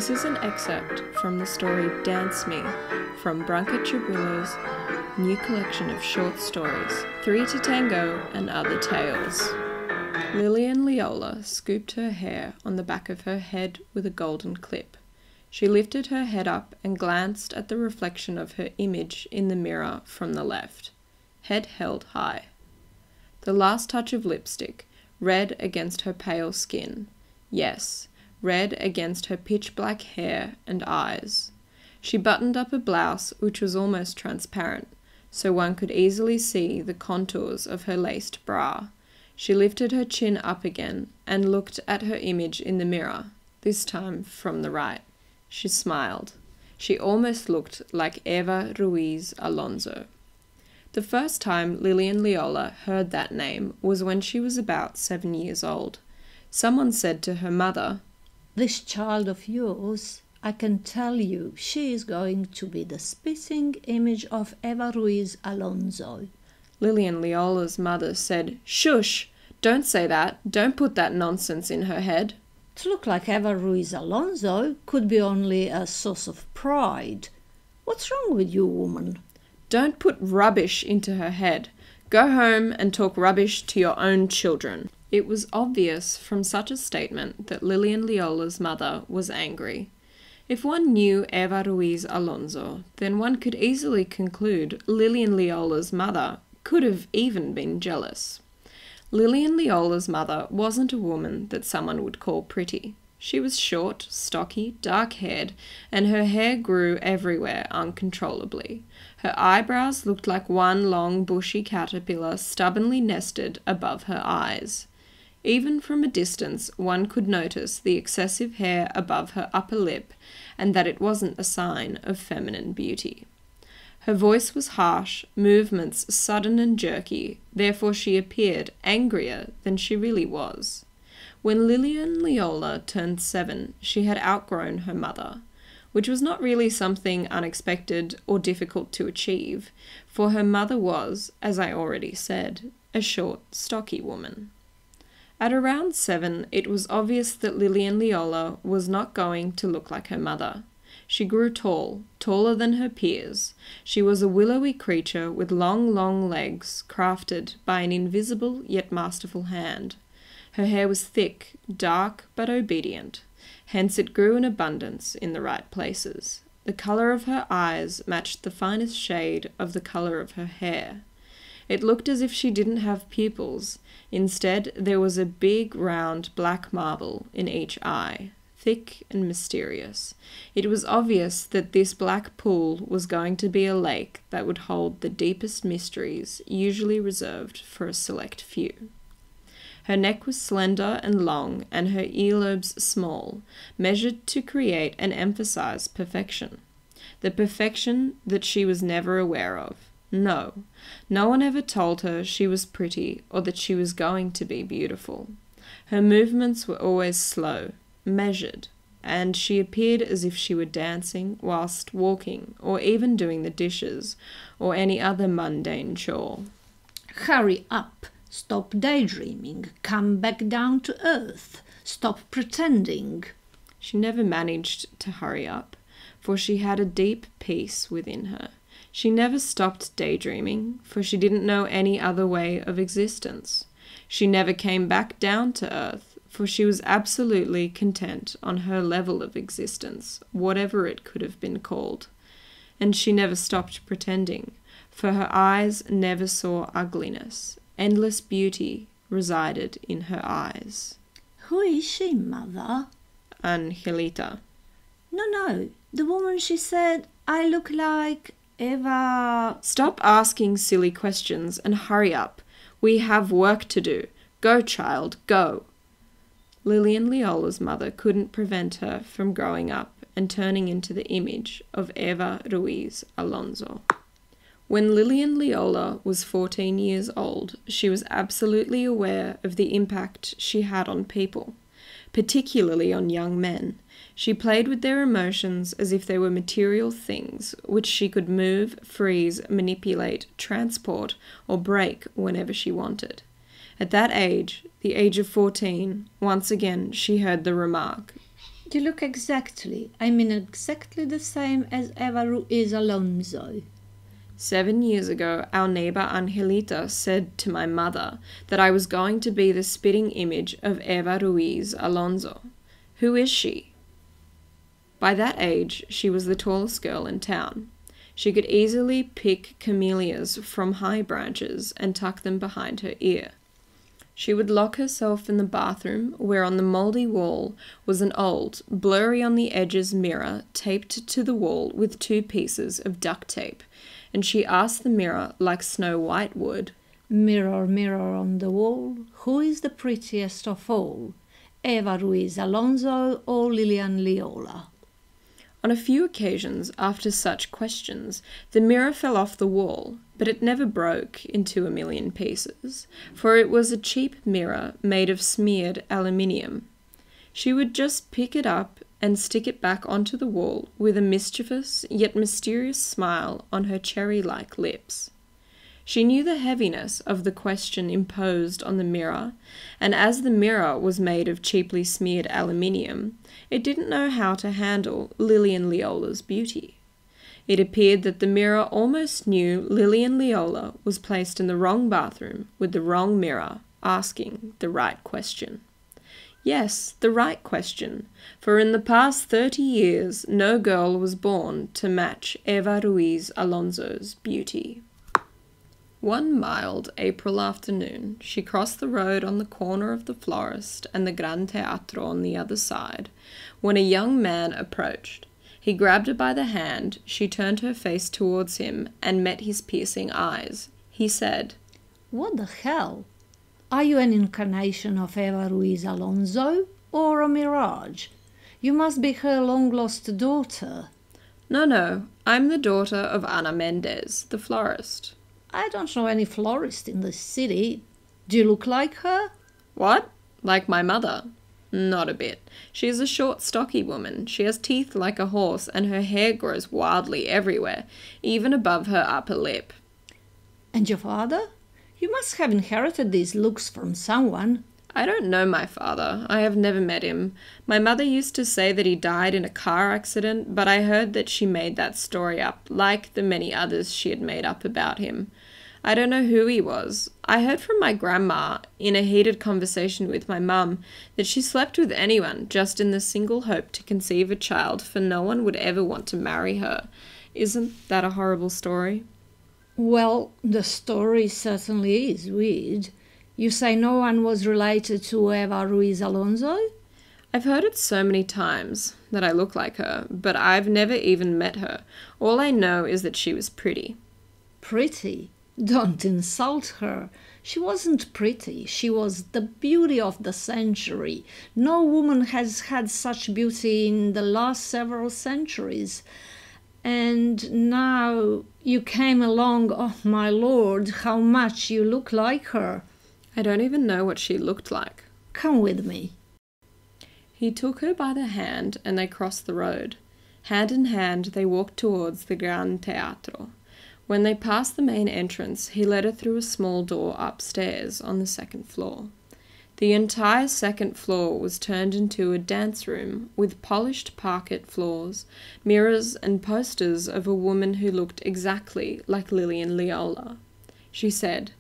This is an excerpt from the story Dance Me from Branka Čubrilo's new collection of short stories, 3 to Tango and Other Tales. Lillian Leola scooped her hair on the back of her head with a golden clip. She lifted her head up and glanced at the reflection of her image in the mirror from the left, head held high. The last touch of lipstick, red against her pale skin. Yes, red against her pitch-black hair and eyes. She buttoned up a blouse which was almost transparent, so one could easily see the contours of her laced bra. She lifted her chin up again and looked at her image in the mirror, this time from the right. She smiled. She almost looked like Eva Ruiz Alonso. The first time Lillian Leola heard that name was when she was about 7 years old. Someone said to her mother, "This child of yours, I can tell you, she is going to be the spitting image of Eva Ruiz Alonso." Lillian Leola's mother said, "Shush! Don't say that. Don't put that nonsense in her head." To look like Eva Ruiz Alonso could be only a source of pride. What's wrong with you, woman? Don't put rubbish into her head. Go home and talk rubbish to your own children. It was obvious from such a statement that Lillian Leola's mother was angry. If one knew Eva Ruiz Alonso, then one could easily conclude Lillian Leola's mother could have even been jealous. Lillian Leola's mother wasn't a woman that someone would call pretty. She was short, stocky, dark-haired, and her hair grew everywhere uncontrollably. Her eyebrows looked like one long bushy caterpillar stubbornly nested above her eyes. Even from a distance, one could notice the excessive hair above her upper lip, and that it wasn't a sign of feminine beauty. Her voice was harsh, movements sudden and jerky, therefore she appeared angrier than she really was. When Lillian Leola turned 7, she had outgrown her mother, which was not really something unexpected or difficult to achieve, for her mother was, as I already said, a short, stocky woman. At around 7, it was obvious that Lillian Leola was not going to look like her mother. She grew tall, taller than her peers. She was a willowy creature with long, long legs, crafted by an invisible yet masterful hand. Her hair was thick, dark, but obedient. Hence it grew in abundance in the right places. The colour of her eyes matched the finest shade of the colour of her hair. It looked as if she didn't have pupils. Instead, there was a big, round, black marble in each eye, thick and mysterious. It was obvious that this black pool was going to be a lake that would hold the deepest mysteries usually reserved for a select few. Her neck was slender and long, and her earlobes small, measured to create and emphasize perfection. The perfection that she was never aware of. No one ever told her she was pretty or that she was going to be beautiful. Her movements were always slow, measured, and she appeared as if she were dancing whilst walking or even doing the dishes or any other mundane chore. Hurry up! Stop daydreaming. Come back down to earth. Stop pretending. She never managed to hurry up, for she had a deep peace within her. She never stopped daydreaming, for she didn't know any other way of existence. She never came back down to earth, for she was absolutely content on her level of existence, whatever it could have been called. And she never stopped pretending, for her eyes never saw ugliness. Endless beauty resided in her eyes. Who is she, mother? Angelita. No, the woman she said, "I look like Eva." Stop asking silly questions and hurry up. We have work to do. Go, child, go. Lillian Leola's mother couldn't prevent her from growing up and turning into the image of Eva Ruiz Alonso. When Lillian Leola was 14 years old, she was absolutely aware of the impact she had on people, particularly on young men. She played with their emotions as if they were material things, which she could move, freeze, manipulate, transport, or break whenever she wanted. At that age, the age of 14, once again she heard the remark, You look exactly the same as Eva Ruiz Alonso. 7 years ago, our neighbor Angelita said to my mother that I was going to be the spitting image of Eva Ruiz Alonso. Who is she? By that age, she was the tallest girl in town. She could easily pick camellias from high branches and tuck them behind her ear. She would lock herself in the bathroom, where on the mouldy wall was an old, blurry on the edges mirror taped to the wall with 2 pieces of duct tape, and she asked the mirror, like Snow White would, "Mirror, mirror on the wall, who is the prettiest of all, Eva Ruiz Alonso or Lilian Leola?" On a few occasions, after such questions, the mirror fell off the wall, but it never broke into 1,000,000 pieces, for it was a cheap mirror made of smeared aluminium. She would just pick it up and stick it back onto the wall with a mischievous yet mysterious smile on her cherry-like lips. She knew the heaviness of the question imposed on the mirror, and as the mirror was made of cheaply smeared aluminium, it didn't know how to handle Lilian Leola's beauty. It appeared that the mirror almost knew Lilian Leola was placed in the wrong bathroom with the wrong mirror, asking the right question. Yes, the right question, for in the past 30 years no girl was born to match Eva Ruiz Alonso's beauty. One mild April afternoon, she crossed the road on the corner of the florist and the Gran Teatro on the other side, when a young man approached. He grabbed her by the hand, she turned her face towards him and met his piercing eyes. He said, "What the hell? Are you an incarnation of Eva Ruiz Alonso or a mirage? You must be her long-lost daughter." No, I'm the daughter of Ana Mendez, the florist." "I don't know any florist in the city. Do you look like her?" "What? Like my mother?" "Not a bit. She is a short, stocky woman. She has teeth like a horse, and her hair grows wildly everywhere, even above her upper lip." "And your father? You must have inherited these looks from someone." "I don't know my father. I have never met him. My mother used to say that he died in a car accident, but I heard that she made that story up, like the many others she had made up about him. I don't know who he was. I heard from my grandma, in a heated conversation with my mum, that she slept with anyone just in the single hope to conceive a child, for no one would ever want to marry her. Isn't that a horrible story?" "Well, the story certainly is weird. You say no one was related to Eva Ruiz Alonso?" "I've heard it so many times, that I look like her, but I've never even met her. All I know is that she was pretty." "Pretty? Don't insult her. She wasn't pretty. She was the beauty of the century. No woman has had such beauty in the last several centuries. And now you came along, oh my lord, how much you look like her." "I don't even know what she looked like." "Come with me." He took her by the hand and they crossed the road. Hand in hand they walked towards the Gran Teatro. When they passed the main entrance, he led her through a small door upstairs on the 2nd floor. The entire 2nd floor was turned into a dance room with polished parquet floors, mirrors and posters of a woman who looked exactly like Lilian Leola. She said,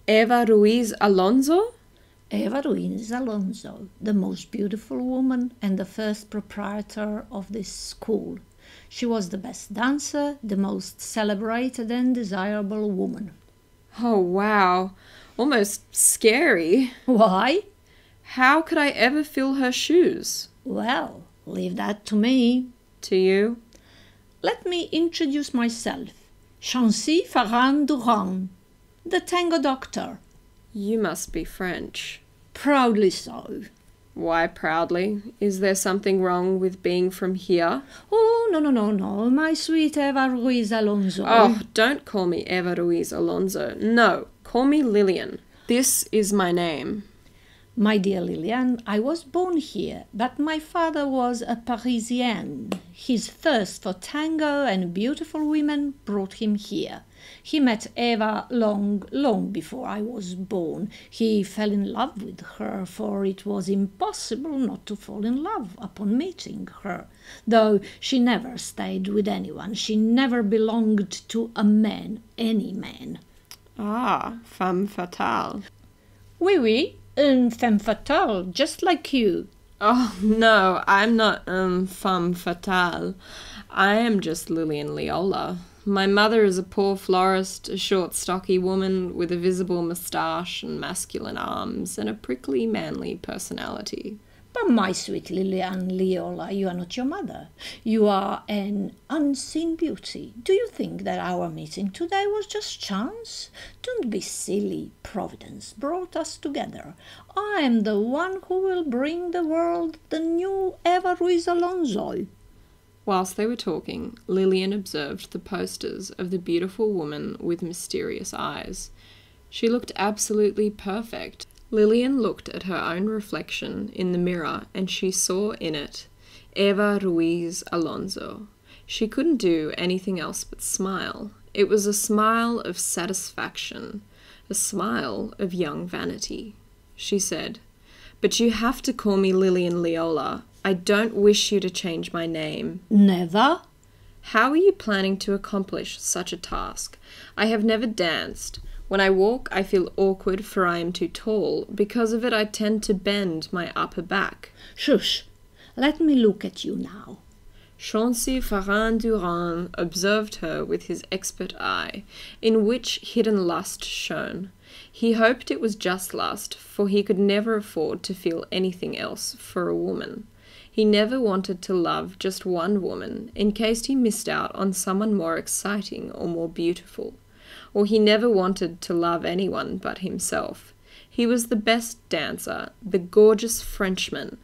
"Eva Ruiz Alonso?" "Eva Ruiz Alonso, the most beautiful woman and the first proprietor of this school. She was the best dancer, the most celebrated and desirable woman." "Oh, wow. Almost scary." "Why?" "How could I ever fill her shoes?" "Well, leave that to me." "To you?" "Let me introduce myself. Chancy Farhan Durand, the tango doctor." "You must be French." "Proudly so." "Why proudly? Is there something wrong with being from here?" "Oh, no, my sweet Eva Ruiz Alonso." "Oh, don't call me Eva Ruiz Alonso. No, call me Lilian. This is my name." My dear Lilian, I was born here, but my father was a Parisian. His thirst for tango and beautiful women brought him here. He met Eva long before I was born. He fell in love with her, for it was impossible not to fall in love upon meeting her. Though she never stayed with anyone, she never belonged to a man, any man. Ah, femme fatale. Oui, une femme fatale, just like you. Oh, no, I'm not femme fatale. I am just Lilian Leola. My mother is a poor florist, a short, stocky woman with a visible moustache and masculine arms and a prickly, manly personality. But my sweet Lilian Leola, you are not your mother. You are an unseen beauty. Do you think that our meeting today was just chance? Don't be silly. Providence brought us together. I am the one who will bring the world the new Eva Ruiz Alonso. Whilst they were talking, Lilian observed the posters of the beautiful woman with mysterious eyes. She looked absolutely perfect. Lilian looked at her own reflection in the mirror and she saw in it Eva Ruiz Alonso. She couldn't do anything else but smile. It was a smile of satisfaction, a smile of young vanity. She said, "But you have to call me Lilian Leola. I don't wish you to change my name." Never? How are you planning to accomplish such a task? I have never danced. When I walk, I feel awkward, for I am too tall. Because of it, I tend to bend my upper back. Shush! Let me look at you now. Chauncey Farin-Durand observed her with his expert eye, in which hidden lust shone. He hoped it was just lust, for he could never afford to feel anything else for a woman. He never wanted to love just one woman, in case he missed out on someone more exciting or more beautiful. Or he never wanted to love anyone but himself. He was the best dancer, the gorgeous Frenchman,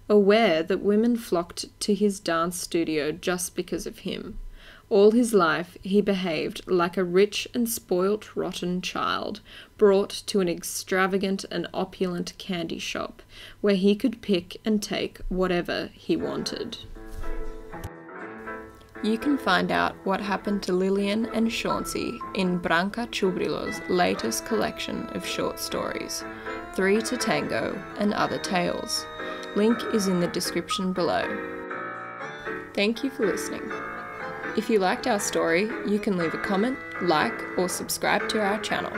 aware that women flocked to his dance studio just because of him. All his life he behaved like a rich and spoilt rotten child, brought to an extravagant and opulent candy shop, where he could pick and take whatever he wanted. You can find out what happened to Lilian and Chauncey in Branka Čubrilo's latest collection of short stories, 3 to Tango and Other Tales. Link is in the description below. Thank you for listening. If you liked our story, you can leave a comment, like, or subscribe to our channel.